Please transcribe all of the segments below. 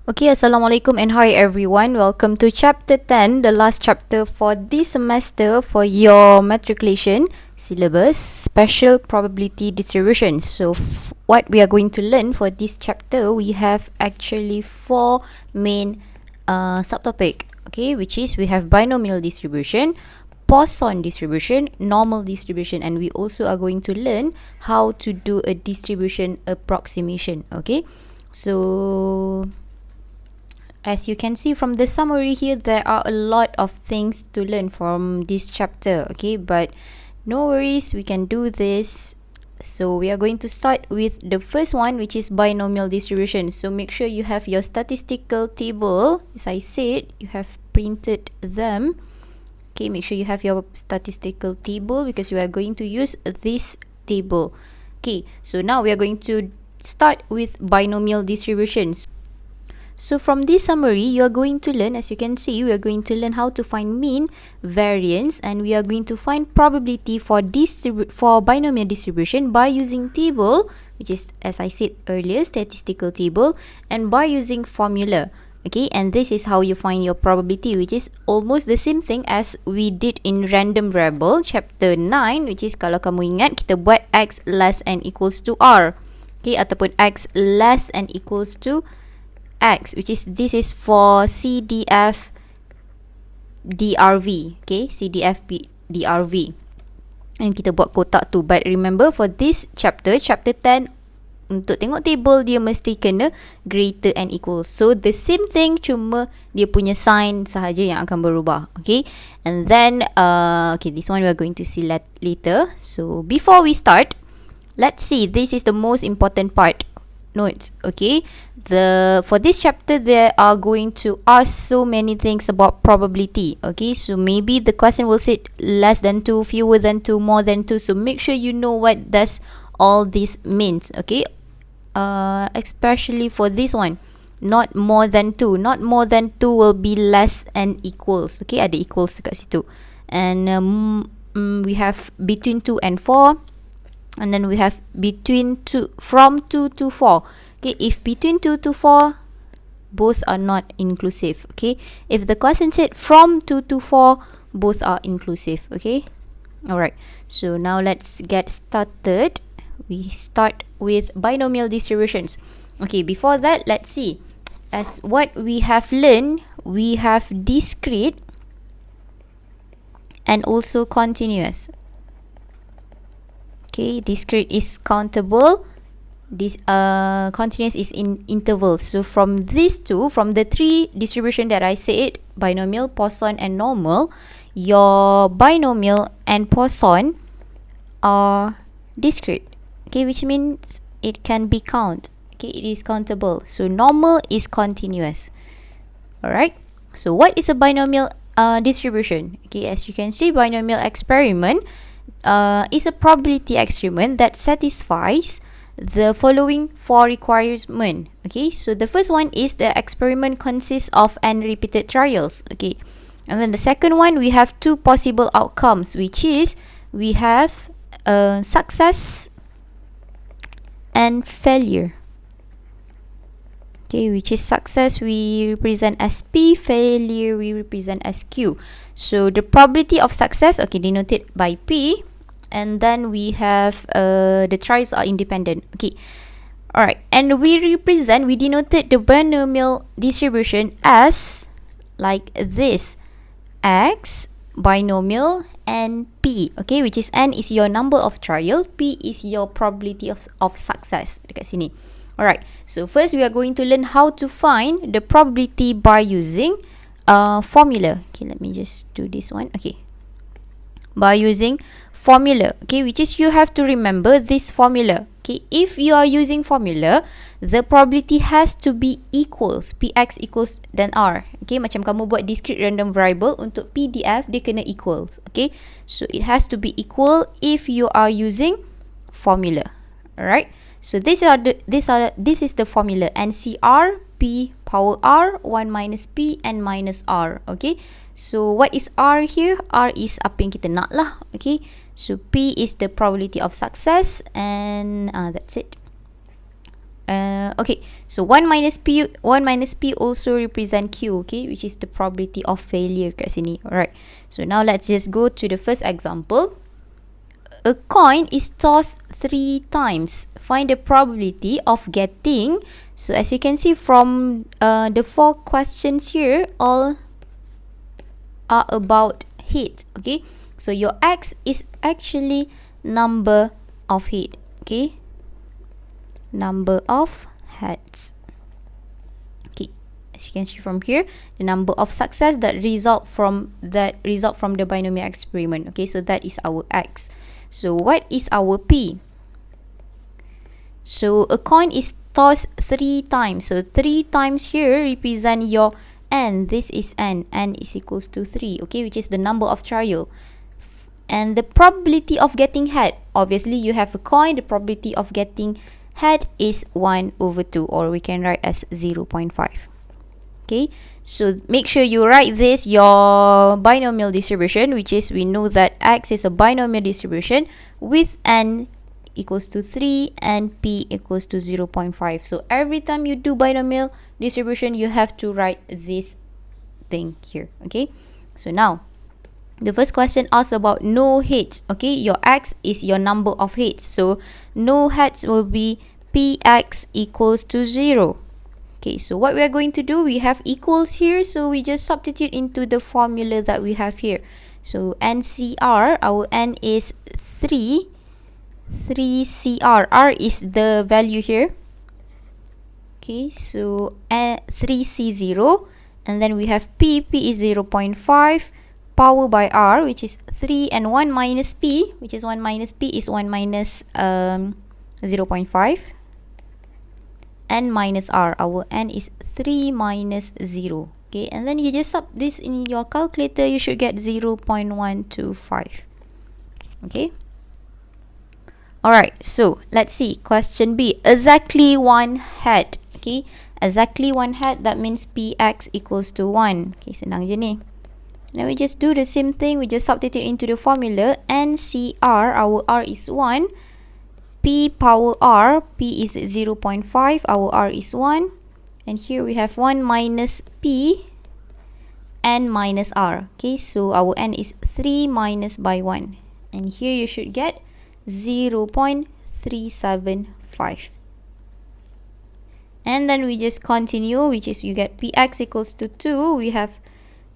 Okay, Assalamualaikum and hi everyone. Welcome to chapter 10, the last chapter for this semester for your matriculation syllabus, special probability distribution. So what we are going to learn for this chapter, we have actually four main subtopic, okay, which is we have binomial distribution, Poisson distribution, normal distribution, and we also are going to learn how to do a distribution approximation, okay. So as you can see from the summary here, there are a lot of things to learn from this chapter, okay, but no worries, we can do this. So we are going to start with the first one, which is binomial distribution. So make sure you have your statistical table. As I said, you have printed them. Okay, make sure you have your statistical table because we are going to use this table. Okay, so now we are going to start with binomial distributions. So from this summary, you are going to learn, as you can see, we are going to learn how to find mean, variance, and we are going to find probability for binomial distribution by using table, which is, as I said earlier, statistical table, and by using formula. Okay, and this is how you find your probability, which is almost the same thing as we did in random variable chapter 9, which is kalau kamu ingat, kita buat x less than equals to r. Okay, ataupun x less than equals to X, which is this is for CDF DRV, okay, CDF DRV, and kita buat kotak tu. But remember for this chapter 10, untuk tengok table dia mesti kena greater and equal. So the same thing, cuma dia punya sign sahaja yang akan berubah, okay. And then okay, this one we are going to see later. So before we start, let's see, this is the most important part. Notes, okay. For this chapter, they are going to ask so many things about probability, okay. So maybe the question will say less than 2, fewer than 2, more than 2. So make sure you know what does all this means, okay. Especially for this one, not more than 2. Not more than 2 will be less and equals, okay. Ada equals dekat situ. And we have between 2 and 4. And then we have from 2 to 4. Okay, if between 2 to 4, both are not inclusive. Okay, if the question said from 2 to 4, both are inclusive. Okay, alright. So now let's get started. We start with binomial distributions. Okay, before that, let's see. As what we have learned, we have discrete and also continuous. Okay, discrete is countable. This continuous is in intervals. So from these two, from the three distribution that I said, binomial, Poisson, and normal, your binomial and Poisson are discrete. Okay, which means it can be count. Okay, it is countable. So normal is continuous. Alright. So what is a binomial distribution? Okay, as you can see, binomial experiment is a probability experiment that satisfies the following four requirements. Okay, so the first one is the experiment consists of n repeated trials. Okay, and then the second one, we have two possible outcomes, which is we have success and failure. Okay, which is success we represent as P, failure we represent as Q. So the probability of success, okay, denoted by P, and then we have the trials are independent. Okay, alright, and we denoted the binomial distribution as like this: X binomial and P, okay, which is N is your number of trial, P is your probability of success dekat sini. Alright, so first we are going to learn how to find the probability by using formula. Okay, let me just do this one. Okay, by using formula, okay, which is you have to remember this formula. Okay, if you are using formula, the probability has to be equals, Px equals than R. Okay, macam kamu buat discrete random variable, untuk PDF dia kena equals. Okay, so it has to be equal if you are using formula. Alright, so this is the formula: NCR P power R 1 minus P and minus R. Okay, so what is R here? R is apa yang kita nak lah. Okay, so P is the probability of success, and that's it. Okay, so 1 minus p also represent q, okay, which is the probability of failure kat sini. Alright, so now let's just go to the first example. A coin is tossed 3 times. Find the probability of getting. So as you can see from the 4 questions here, all are about heads. Okay, so your x is actually number of head. Okay, number of heads. Okay, as you can see from here, the number of success that result from the binomial experiment. Okay, so that is our x. So what is our p? So a coin is tossed 3 times. So 3 times here represent your n. This is n. N is equals to 3. Okay, which is the number of trial. And the probability of getting head. Obviously, you have a coin. The probability of getting head is 1 over 2, or we can write as 0.5. Okay, so make sure you write this, your binomial distribution, which is, we know that x is a binomial distribution with n equals to 3 and p equals to 0.5. So every time you do binomial distribution, you have to write this thing here. Okay, so now the first question asks about no heads. Okay, your x is your number of heads, so no heads will be px equals to 0. Okay, so what we are going to do, we have equals here, so we just substitute into the formula that we have here. So NCR, our n is 3 CR, R is the value here. Okay, so 3C0, and then we have P is 0.5, power by R, which is 3, and 1 minus P, which is 1 minus P is 1 minus 0.5. N minus R, our n is 3 minus 0. Okay, and then you just sub this in your calculator, you should get 0.125. Okay, alright, so let's see question B. Exactly one head. Okay, exactly one head, that means px equals to 1. Okay, senang je ni. Now we just do the same thing, we just substitute into the formula. NCR, our R is 1. P power R, P is 0.5, our R is 1. And here we have 1 minus P, N minus R. Okay, so our N is 3 minus by 1. And here you should get 0.375. And then we just continue, which is you get Px equals to 2. We have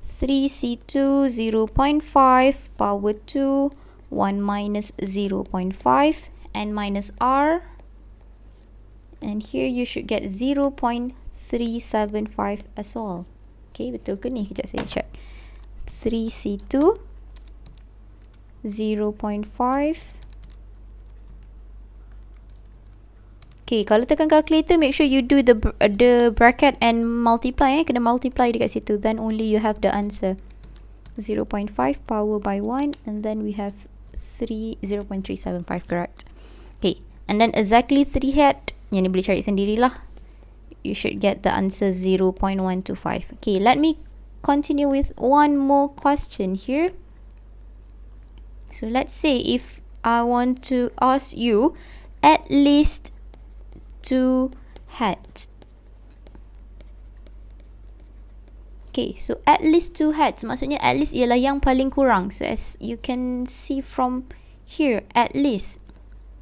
3C2, 0.5, power 2, 1 minus 0.5. N minus R, and here you should get 0.375 as well. Okay, betul ke ni? Kejap saya check. 3C2 0.5. Okay, kalau tekan calculator, make sure you do the bracket and multiply. Kena multiply dekat situ, then only you have the answer. 0.5 power by 1, and then we have 0.375, correct. Okay, and then exactly 3 head, yang ni boleh cari sendirilah. You should get the answer 0.125. Okay, let me continue with one more question here. So let's say if I want to ask you at least 2 heads. Okay, so at least 2 heads, maksudnya at least ialah yang paling kurang. So as you can see from here, at least,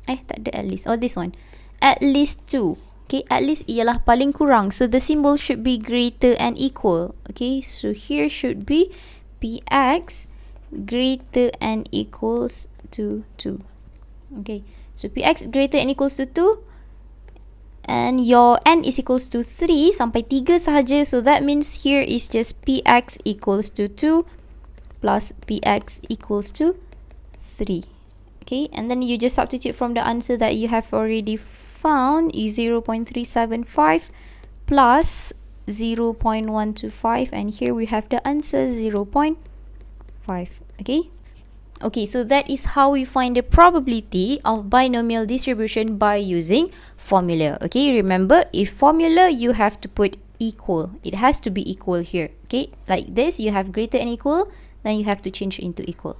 tak ada at least. Oh, this one. At least 2. Okay, at least ialah paling kurang. So the symbol should be greater and equal. Okay, so here should be Px greater and equals to 2. Okay, so Px greater and equals to 2. And your n is equals to 3 sampai 3 sahaja. So that means here is just Px equals to 2 plus Px equals to 3. Okay, and then you just substitute from the answer that you have already found is 0.375 plus 0.125, and here we have the answer 0.5. Okay, okay, so that is how we find the probability of binomial distribution by using formula. Okay, remember, if formula, you have to put equal. It has to be equal here. Okay, like this, you have greater and equal, then you have to change into equal.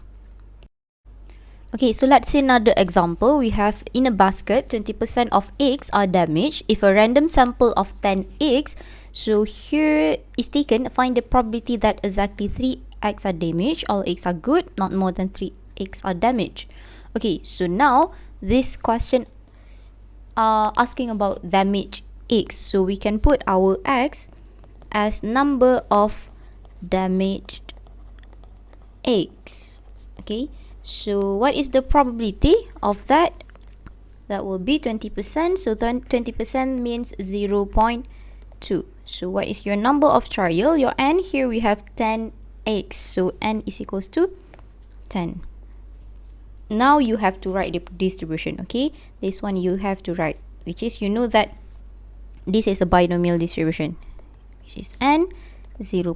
Okay, so let's see another example. We have in a basket, 20% of eggs are damaged. If a random sample of 10 eggs, so here is taken, find the probability that exactly 3 eggs are damaged. All eggs are good, not more than 3 eggs are damaged. Okay, so now this question asking about damaged eggs. So we can put our x as number of damaged eggs. Okay, so what is the probability of that? That will be 20%. So then 20% means 0.2. So what is your number of trial? Your n, here we have 10 eggs. So n is equals to 10. Now you have to write the distribution. Okay, this one you have to write, which is, you know that this is a binomial distribution, which is n 0.2.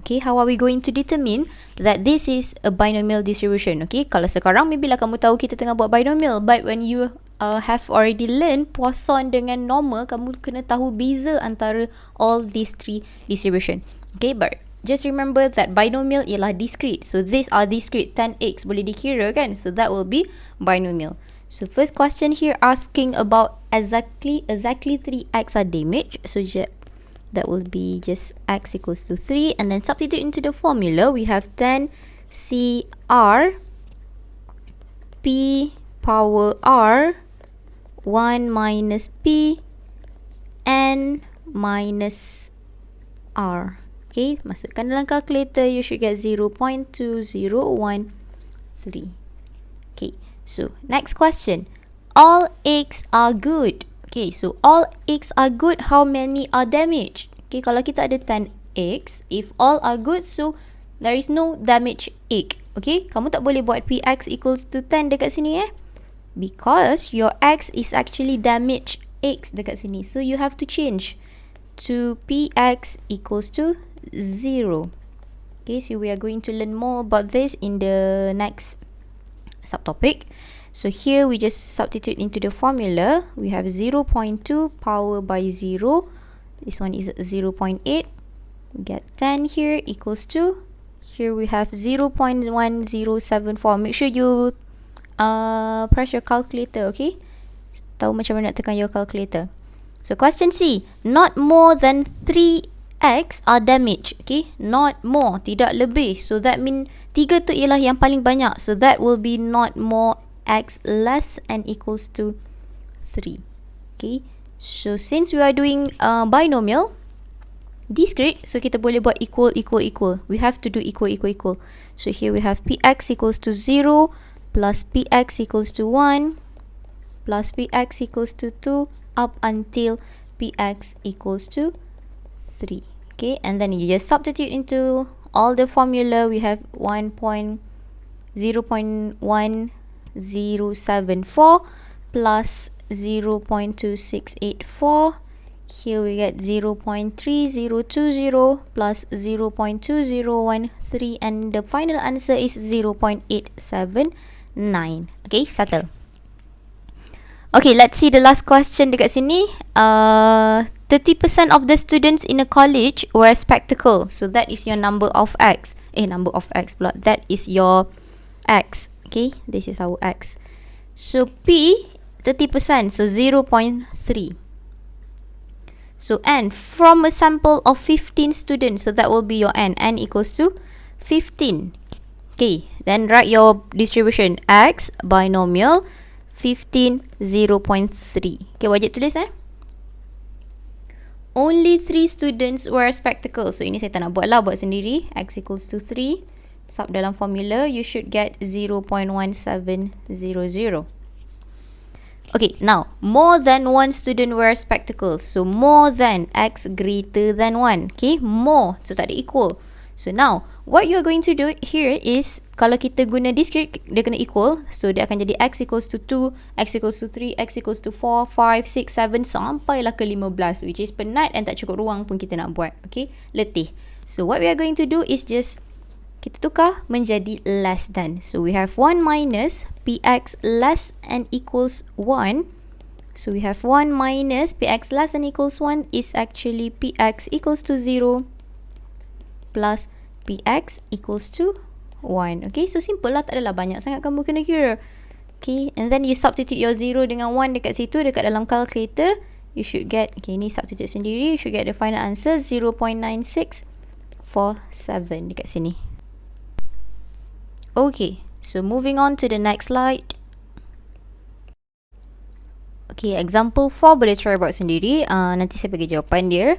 Okay, how are we going to determine that this is a binomial distribution? Okay, kalau sekarang maybe lah kamu tahu kita tengah buat binomial, but when you have already learned Poisson dengan normal, kamu kena tahu beza antara all these three distribution. Okay, but just remember that binomial ialah discrete. So these are discrete. 10x boleh dikira kan? So that will be binomial. So first question here asking about exactly 3x are damaged. So that will be just x equals to 3, and then substitute into the formula. We have 10 CR P power R 1 minus P N minus R. Okay, masukkan dalam calculator, you should get 0.2013. Okay, so next question. All eggs are good. Okay, so all eggs are good, how many are damaged? Okay, kalau kita ada 10 eggs, if all are good, so there is no damaged egg. Okay, kamu tak boleh buat px equals to 10 dekat sini because your x is actually damaged eggs dekat sini. So you have to change to px equals to 0. Okay, so we are going to learn more about this in the next subtopic. So here we just substitute into the formula. We have 0.2 power by 0. This one is 0.8. We get 10 here equals to, here we have 0.1074. Make sure you press your calculator, okay? Tahu macam mana nak tekan your calculator. So question C, not more than 3x are damaged. Okay, not more, tidak lebih. So that mean 3 tu ialah yang paling banyak. So that will be not more x less and equals to 3. Okay, so since we are doing binomial discrete, so kita boleh buat equal. We have to do equal. So here we have px equals to 0 plus px equals to 1 plus px equals to 2 up until px equals to 3. Okay, and then you just substitute into all the formula. We have 0.1074 plus 0.2684. Here we get 0.3020 plus 0.2013, and the final answer is 0.879. Okay, settle. Okay, let's see the last question dekat sini. 30% of the students in a college wear spectacles. So that is your number of x. Number of x pula. That is your x. Okay, this is our x. So P, 30%, so 0.3. So n, from a sample of 15 students, so that will be your n. N equals to 15. Okay, then write your distribution. X, binomial, 15, 0.3. Okay, wajib tulis Only 3 students wear spectacles. So ini saya tak nak buat lah, buat sendiri. X equals to 3. Sub dalam formula, you should get 0.1700. Okay, now, more than 1 student wear spectacles. So, more than, x greater than 1. Okay, more. So, tak ada equal. So, now, what you are going to do here is, kalau kita guna discrete, dia kena equal. So, dia akan jadi x equals to 2, x equals to 3, x equals to 4, 5, 6, 7, sampailah ke 15. Which is penat and tak cukup ruang pun kita nak buat. Okay, letih. So, what we are going to do is just kita tukar menjadi less than. So we have 1 minus px less and equals 1. So we have 1 minus px less and equals 1 is actually px equals to 0 plus px equals to 1. Okay, so simple lah, tak adalah banyak sangat kamu kena kira. Okay, and then you substitute your 0 dengan 1 dekat situ, dekat dalam calculator. You should get, okay, ni substitute sendiri, you should get the final answer 0.9647 dekat sini. Okay, so moving on to the next slide. Okay, example 4 boleh try buat sendiri. Nanti saya bagi jawapan dia.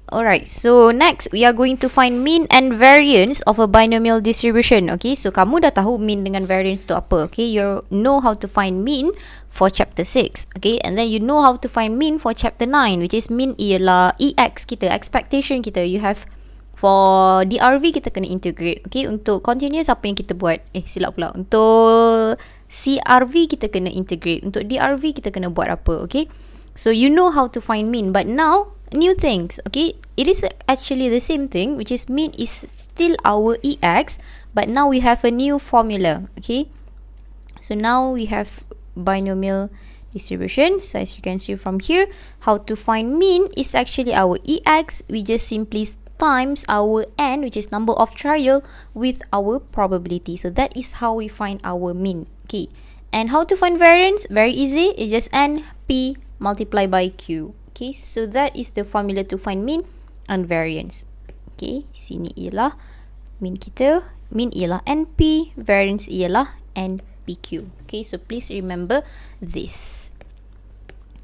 Alright, so next we are going to find mean and variance of a binomial distribution. Okay, so kamu dah tahu mean dengan variance tu apa. Okay, you know how to find mean for chapter 6. Okay, and then you know how to find mean for chapter 9, which is mean ialah EX kita, expectation kita. You have for DRV kita kena integrate. Okay, untuk continuous apa yang kita buat? Silap pula. Untuk CRV kita kena integrate. Untuk DRV kita kena buat apa? Okay, so you know how to find mean, but now new things. Okay, it is actually the same thing, which is mean is still our EX, but now we have a new formula. Okay, so now we have binomial distribution. So as you can see from here, how to find mean is actually our EX. We just simply times our n, which is number of trial, with our probability. So that is how we find our mean. Okay, and how to find variance? Very easy. It's just n p multiplied by q. Okay, so that is the formula to find mean and variance. Okay, sini ialah mean kita. Mean ialah np, variance ialah npq. Okay, so please remember this.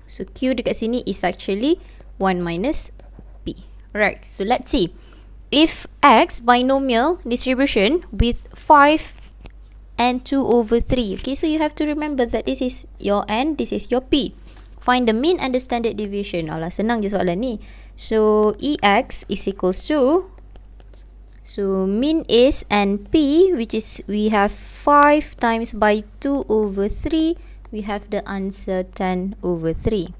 So q dekat sini is actually 1 minus p. Right, so let's see. If x binomial distribution with 5 and 2 over 3. Okay, so you have to remember that this is your n, this is your p. Find the mean and the standard deviation. Alah, senang je soalan ni. So EX is equals to, so mean is np, which is we have 5 times by 2 over 3. We have the answer 10 over 3.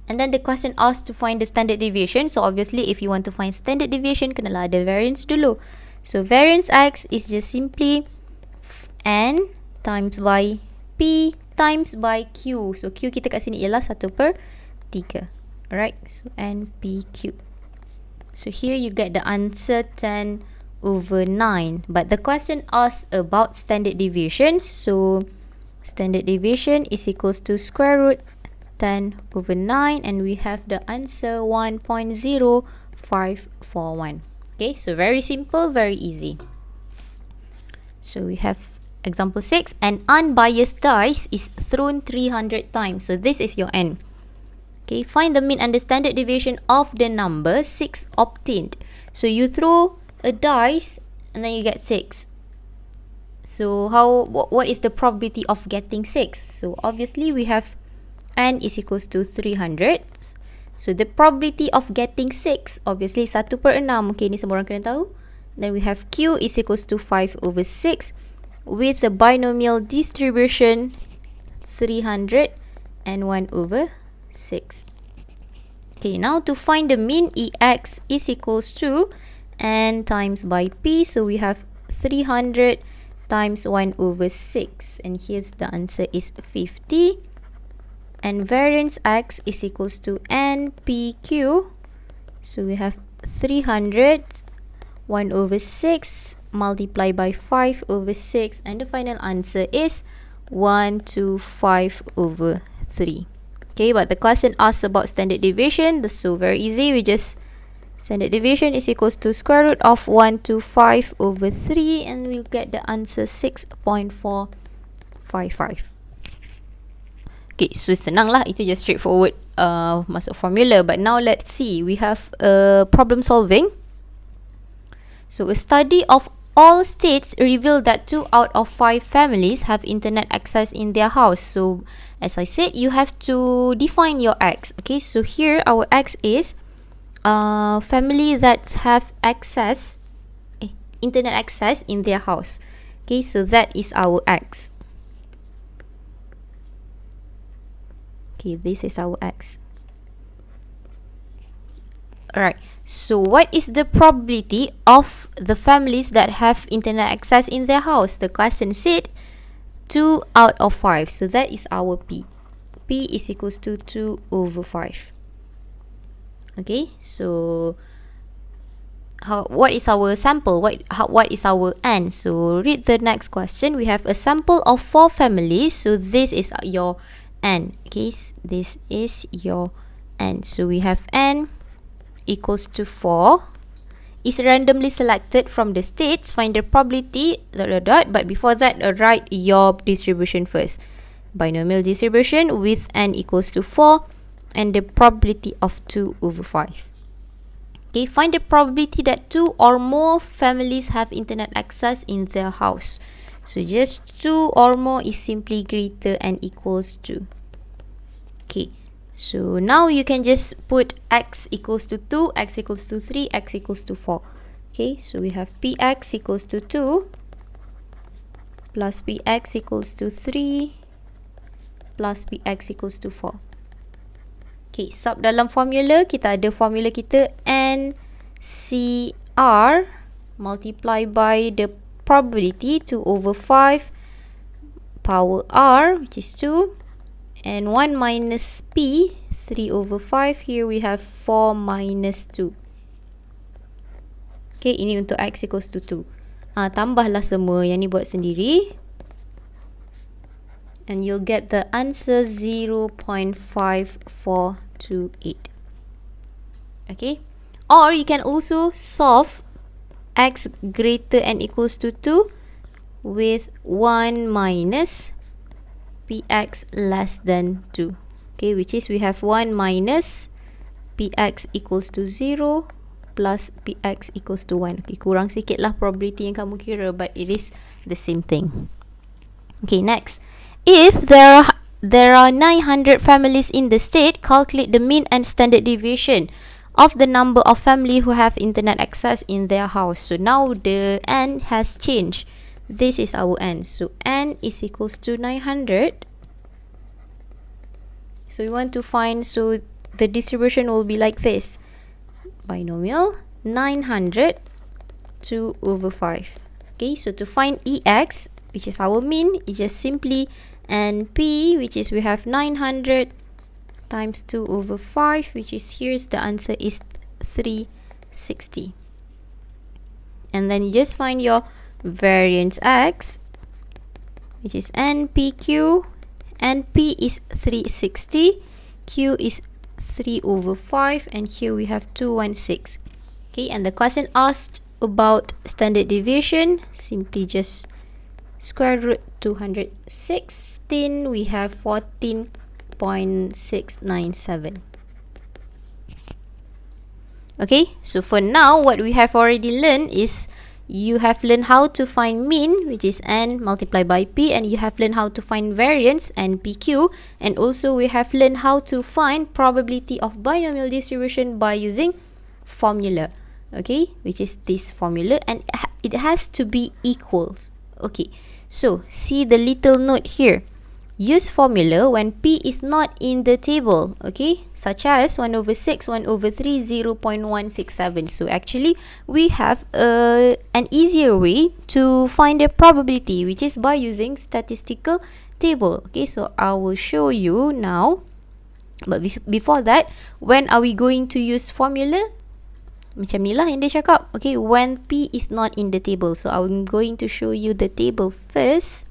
And then the question asks to find the standard deviation. So obviously if you want to find standard deviation, kenalah ada variance dulu. So variance x is just simply n times by p times by q. So q kita kat sini ialah 1/3. Alright, so n p q. So here you get the answer 10 over 9. But the question asks about standard deviation. So standard deviation is equals to square root 10 over 9, and we have the answer 1.0541. Okay, so very simple, very easy. So we have example 6. An unbiased dice is thrown 300 times. So this is your n. Okay, find the mean and the standard deviation of the number 6 obtained. So you throw a dice and then you get 6. So what is the probability of getting 6? So obviously we have n is equals to 300. So the probability of getting 6, obviously 1/6. Okay, ni semua orang kena tahu. Then we have q is equals to 5 over 6 with the binomial distribution 300 and 1 over 6. Okay, now to find the mean, EX is equals to n times by p. So we have 300 times 1 over 6. And here's the answer is 50. And variance x is equals to npq. So we have 300, 1 over 6 multiplied by 5 over 6. And the final answer is 125 over 3. Okay, but the question asks about standard deviation. So very easy. We just, standard deviation is equals to square root of 125 over 3. And we'll get the answer 6.455. Okay, so senang lah. Itu just straightforward masuk formula. But now let's see. We have problem solving. So a study of all states revealed that 2 out of 5 families have internet access in their house. So as I said, you have to define your X. Okay, so here our X is family that have access, internet access in their house. Okay, so that is our X. Okay, this is our X. Alright, so what is the probability of the families that have internet access in their house? The question said 2 out of 5. So that is our P. P is equals to 2 over 5. Okay, so what is our sample? What is our n? So read the next question. We have a sample of 4 families. So this is your n. Okay, this is your n. So we have n equals to 4. Is randomly selected from the states. Find the probability ... But before that, write your distribution first. Binomial distribution with n equals to 4 and the probability of 2/5. Okay, find the probability that 2 or more families have internet access in their house. So just 2 or more is simply greater and equals to. Okay, so now you can just put x equals to 2, x equals to 3, x equals to 4. Okay, so we have px equals to 2 plus px equals to 3 plus px equals to 4. Okay, sub dalam formula, kita ada formula kita NCR multiply by the probability 2/5 power R, which is 2, and 1 minus P, 3/5. Here we have 4 minus 2. Okay, ini untuk X equals to 2. Tambahlah semua, yang ni buat sendiri. And you'll get the answer 0.5428. Okay, or you can also solve x greater and equals to 2 with 1 minus px less than 2. Okay, which is we have 1 minus px equals to 0 plus px equals to 1. Okay, kurang sikit lah probability yang kamu kira, but it is the same thing. Okay, next. If there are 900 families in the state, calculate the mean and standard deviation of the number of family who have internet access in their house. So now the n has changed. This is our n. So n is equals to 900. So we want to find, so the distribution will be like this. Binomial 900 2/5. Okay, so to find ex, which is our mean, it's just simply NP, which is we have 900 times 2/5, which is here's the answer is 360. And then you just find your variance x, which is NPQ. NP is 360, Q is 3/5, and here we have 216. Okay, and the question asked about standard deviation, simply just square root 216, we have 14.697. Okay, so for now, what we have already learned is you have learned how to find mean, which is n multiplied by p, and you have learned how to find variance, NPQ, and also we have learned how to find probability of binomial distribution by using formula. Okay, which is this formula, and it has to be equals. Okay, so see the little note here. Use formula when p is not in the table, okay, such as 1/6, 1/3, 0.167. So actually we have an easier way to find the probability, which is by using statistical table. Okay, so I will show you now, but before that, when are we going to use formula? Macam ni lah yang dia cakap. Okay, when p is not in the table. So I'm going to show you the table first.